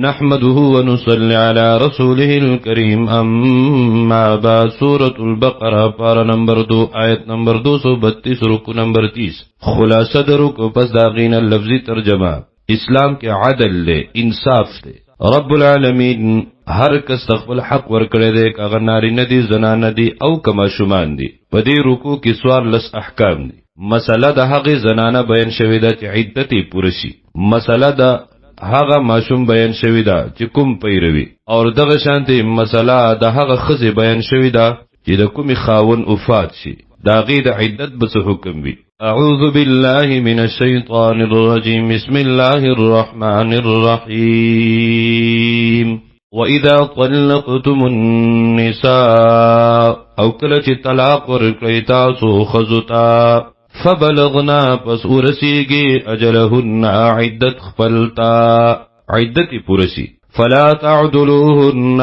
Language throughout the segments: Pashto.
نحمده ونصلي على رسوله الكريم اما بعد سورة البقرہ پارہ نمبر 2 آیت نمبر 232 رکو نمبر 30 خلاصہ درکو پس داغین لفظی ترجمہ اسلام کے عدل لے انصاف لے رب العالمین ہر کس تخبل حق ورکڑے دے کاغ ناری ندی زنان دی او کما شمان دی پدی رکو کی سوار لس احکام دی مسئلہ دا حق زنانہ بیان شویدہ چی عدتی پورشی مسئلہ دا هغه ماشوم بیان شوی دا چې کوم پیروي او دغه شانتي مسله د هغه خزي بیان شوی دا چې د کومي خاون وفات شي دا غید عدت بس حکم وي اعوذ بالله من الشیطان الرجیم بسم الله الرحمن الرحیم واذا طلقتم النساء او کله چې طلاق ورکړی تاسو خزوتا فبلغنا پس ورسیگی اجلهن عدت خپلتا عدتی پورسی فلا تعدلوهن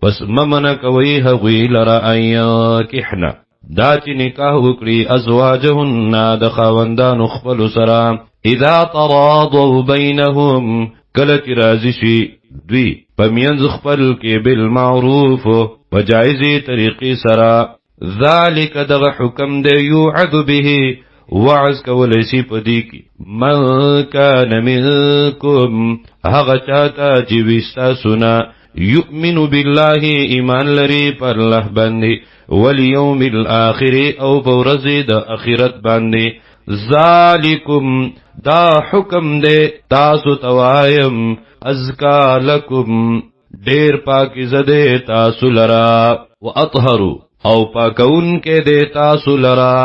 پس ممنکوی هغوی لرأین کحنا دا چی نکاح وکری ازواجهن دا خاوندان خپلو سرا اذا تراضوا بینهم کلچ رازشی دوی پمینز خپل کی بالمعروف پجائزی طریقی سرا ذالک دغ حکم دے یوعد به وعظ کولیسی پدی کی من کان منکم حق چاہتا جیوستا سنا یؤمن باللہ ایمان لری پر لہ باندی والیوم الآخر او پورزی دا اخرت باندی ذالکم دا حکم دے تاسو توایم ازکا لکم دیر پاکیزہ دے تاسو لرا و اطہرو او پاکون کے دے تاسو لرا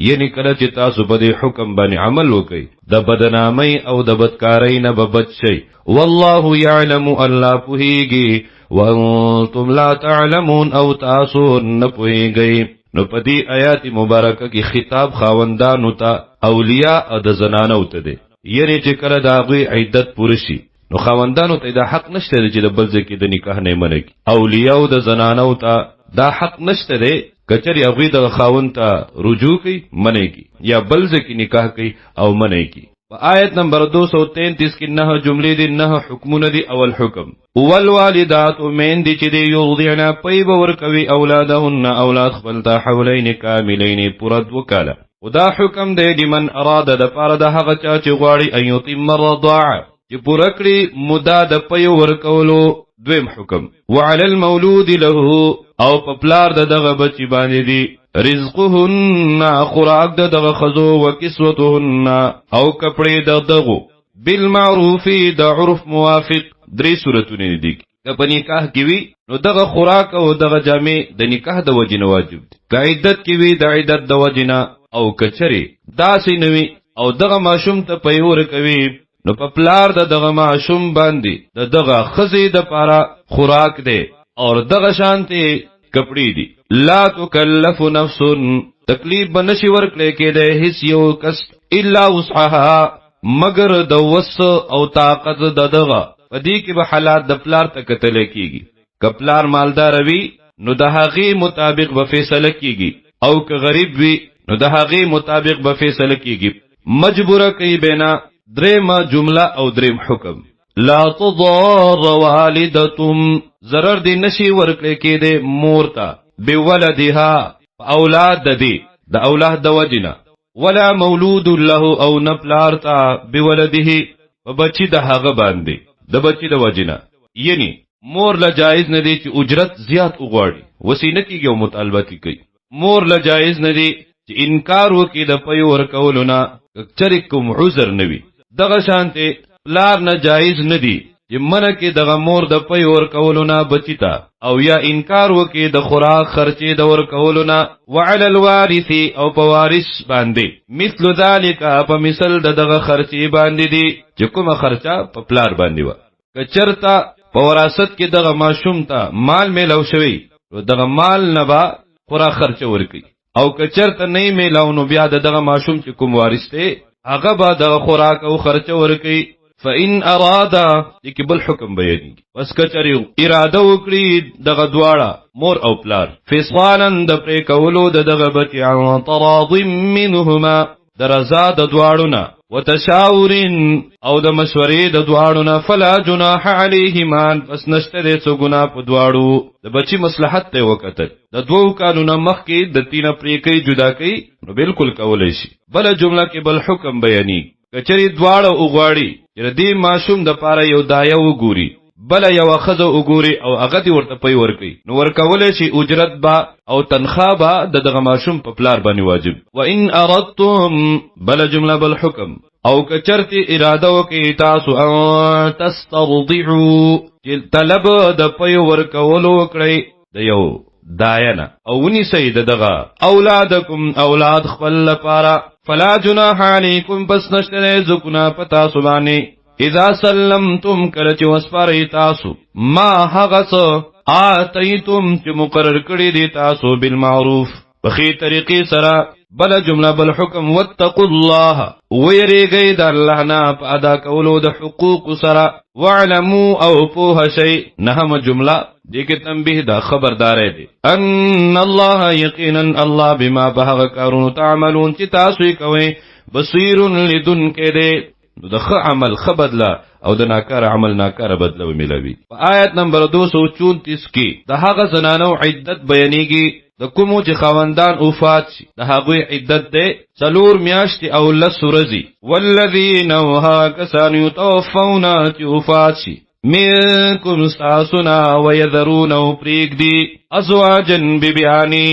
یعنی کله چې تاسو په دې حکم باندې عمل وکئ د بدنامۍ او د بدکارۍ نه به بچ شئ والله يعلم الله پوهیږي وانتم لا تعلمون او تاسو نه پوهیږئ نو په دې آیات مبارکه کې خطاب خاوندانو ته اولیاء او د زنانو ته دی یعنی چې کله د هغوی عدت پوره شي نو خاوندانو ته دا حق نشته چې د بل ځای کې د نکاح نه منع کړي اولیاء او د زنانو ته دا حق نشته دی کچری هغوی د خاوند ته رجوع کوي منع کی یا بل ځکه نکاح کوي او منع کی په آیت نمبر 233 کې نه جملې دي نه حکمونه دي اول حکم والوالدات من دي چې دی یرضعن پي باور کوي اولادهن اولاد خپل ته حولین کاملین پرد وکاله ودا حکم دی لمن اراد د پاره د هغه چا چې غواړي ان یتم الرضاعه چې پوره کړي مدده د پي ورکولو دویم حکم وعلى المولود له او پپلار دغه بچی باندې دی رزقهن خوراک دغه خزو وکسوتهن او کپڑے دغه بالمعروف د عرف موافق درې صورتونه دي په نکاح کې وی نو دغه خوراک او دغه جامع د نکاح د وجنه واجب دي د عدت کې وی د عدت د وجنه او کچري داسې نوي او دغه ماشوم ته پیور کوي نو په پلار دغه معشوم باندې دغه خزي د پاره خوراک دی اور دغه شانتي کپڑی دی لا تکلف نفس تکلیف بنشي ورکړي کې د هیڅ یو کس الا وسعها مگر د وس او طاقت دغه پدې کې به حالات د پلار ته کتل کېږي کپلار مالدار وي نو د هغه مطابق به فیصله کېږي او که غریب وي نو د هغه مطابق به فیصله کېږي مجبور کوي بنا دریم جمله او دریم حکم لا تضار والدتم ضرر دی نشي ورکړي کې د مور ته بولدها اولاد د اولاد د وجنه ولا مولود له او نپلار ته بولده بچی د هغه باندې د بچی د وجنه یعنی مور له جایز نه دی چې اجرت زیات وغواړي وسینه کېږي او مطالبه کوي مور له جایز نه دی چې انکار وکړي د پي ورکولونه چرې کوم عذر نوي دغه شانته پلار نه جایز ندی چې منه کې دغه مور د پي ورکولونه بچیتا او یا انکار وکي د خوراک خرچې د ورکولونه وعلى الوارث او په وارث باندې مثل ذلك په مثل دغه خرچې باندې دي چې کومه خرچه په پلار باندې و کچرتا په وراثت کې دغه ماشوم ته مال میلو شوی نو دغه مال نه با خوراک خرچه ورکي او کچرتا نه میلو نو بیا دغه ماشوم چې کوم وارث ته هغه به د خوراک او خرچه ورکي فإن ارادا یکبل حکم بیانی پس کچری اراده وکړي دغه دواړه مور او پلار فصالا د پرې کولو دغه بچی عن تراض منهما درزا د دواړو نه وتشاورن او د مشورې د دواړو نه فلا جناح علیهما پس نشته د څه ګناه په دواړو د بچی مصلحت ته وکتل د دوو قانونا مخکې د تینه پریکې جدا کوي نو بالکل کولای شي بل جمله کې بل حکم بیانی کچری دواړو وغواړي چې دې ماشوم د پاره یو دایه وګوري بل یو خزه وګوري او هغه دې ورته پي ورکي نو ورکولای شي اجرت با او تنخواه با دغه ماشوم په پلار باندې واجب و ان اردتم بل جمله بل حکم او کچرتی اراده وکي تاسو ان تسترضعوا طلب د پي ورکولو کړی د یو داینا او ونی سید دغه اولادکم اولاد خپل لپاره فلا جناح علیکم پس نشته ذکنا پتا سبانی اذا سلمتم کلچ وسپاری تاسو ما هغس آتیتم چې مقرر کړی دی تاسو بالمعروف بخی طریقې سره بل جمله بل حکم واتقوا الله ويریږئ د الله نه په ادا کولو د حقوق سره واعلموا او پوه شئ نهم جمله دې کې تنبیه دا خبردار دی ان الله یقینا الله بما بهغ کارون تعملون چې تاسو کوي بصیر لدن کې دی نو د ښه عمل ښه بدله او د ناکار عمل ناکار بدله وملوي په آیت نمبر 234 کې د هغه زنانو عدت بیانېږي د کومو چې خاوندان وفات شي د هغوی عدت دی 4 میاشتې او 10 ورځې والذین وها کسان یتوفون چې وفات شي منکم استاسنا ويذرون پریږدي ازواجا ببیانی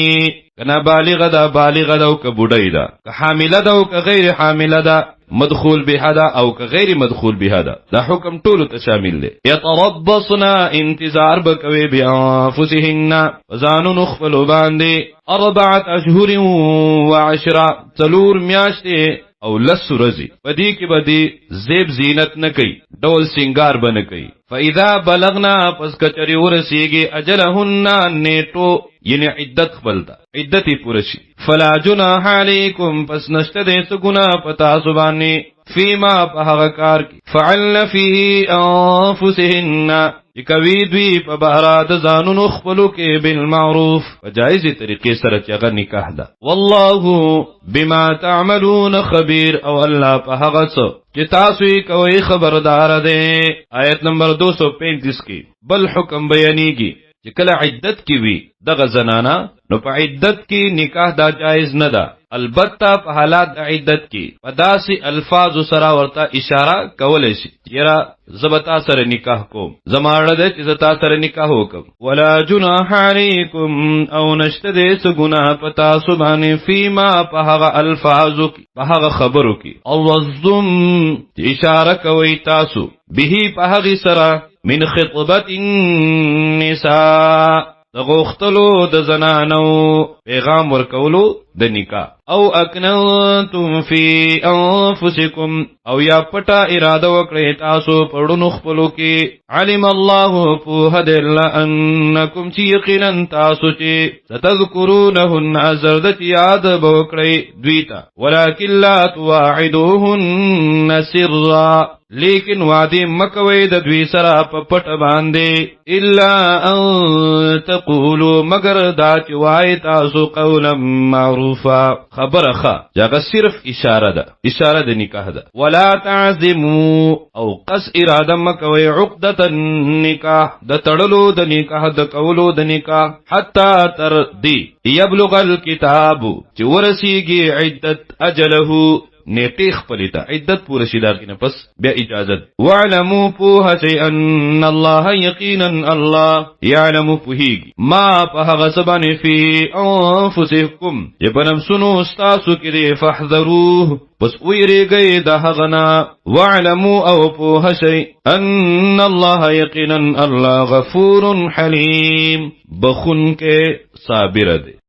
کنا بالغه دا بالغه دا او که بوډۍ ده که حامله ده او که غیر حامله ده مدخول بها ده او که غیر مدخول بها ده دا حکم ټولو ته شامل دی یتربصنا انتظار بکوي بانفسهن وزانو خپلو باندې 4 اشهر و10 4 میاشتې او 10 ورځې پدې کې بدی زیب زینت نه کوي ډول سنگار بنه کوي فاذا بلغنا پس کچری ورسیږي اجلهن نیټو یعنی عدت خپلتا عدتی پورشی فلا جناح علیکم پس نشته دې څه ګناه پتا سبانی فیما په هغه کار کې فعلن فی انفسهن کوي دوی په بهرا د ځانونو خپلو کې بالمعروف په جایزه طریقې سره چې هغه نکاح ده والله بما تعملون خبیر او الله په هغه څه چې تاسو یې کوي خبردار دی آیت نمبر 235 کې بل حکم بیانېږي چې کله عدت کې وي دغه زنانا نو په عدت کې نکاح دا جایز نه ده البته په حالات د عدت کې په داسې الفاظ سره ورته اشاره کولای شي یرا زبتا سره نکاح کوم زماړه دې چې زتا سره نکاح وکم ولا جناح علیکم او نشته دې څه ګناه پتا سبحانه فيما په هغه الفاظو کې په هغه خبرو کې او وزم اشاره کوي تاسو به په هغه سره من خطبت النساء د غوښتلو د زنانو پیغام ورکولو د نکاح او اکننتم فی انفسکم او یا پټا اراده وکړئ تاسو پړونو خپلو کې علم الله په دل انکم چې یقینا تاسو چې ستذکرونهن زردت یاد وکړئ دویتا ولکن لا تواعدوهن سرا لیکن وعده مکوي د دوی سره په پټ باندې الا ان تقولوا مگر دا چې وای تاسو قولا معروفا خبره جاګه صرف اشاره ده اشاره د نکاح ده ولا تعزموا او قص اراده مکوي عقده النکاح د تړلو د نکاح د کولو د نکاح حتا تر دی یبلغ الكتاب چې ورسیږي عدت اجله نیټه خپلتا عدت پوره شي داغینه پس بیا اجازت وعلموا پوها شي ان الله یقینا الله يعلم فيه ما په غصبن في انفسكم يبنم سنو استاسو کې فاحذروه پس ویریږئ د هغنا وعلموا او پوها شي ان الله یقینا الله غفور حلیم بخون کې صابر دی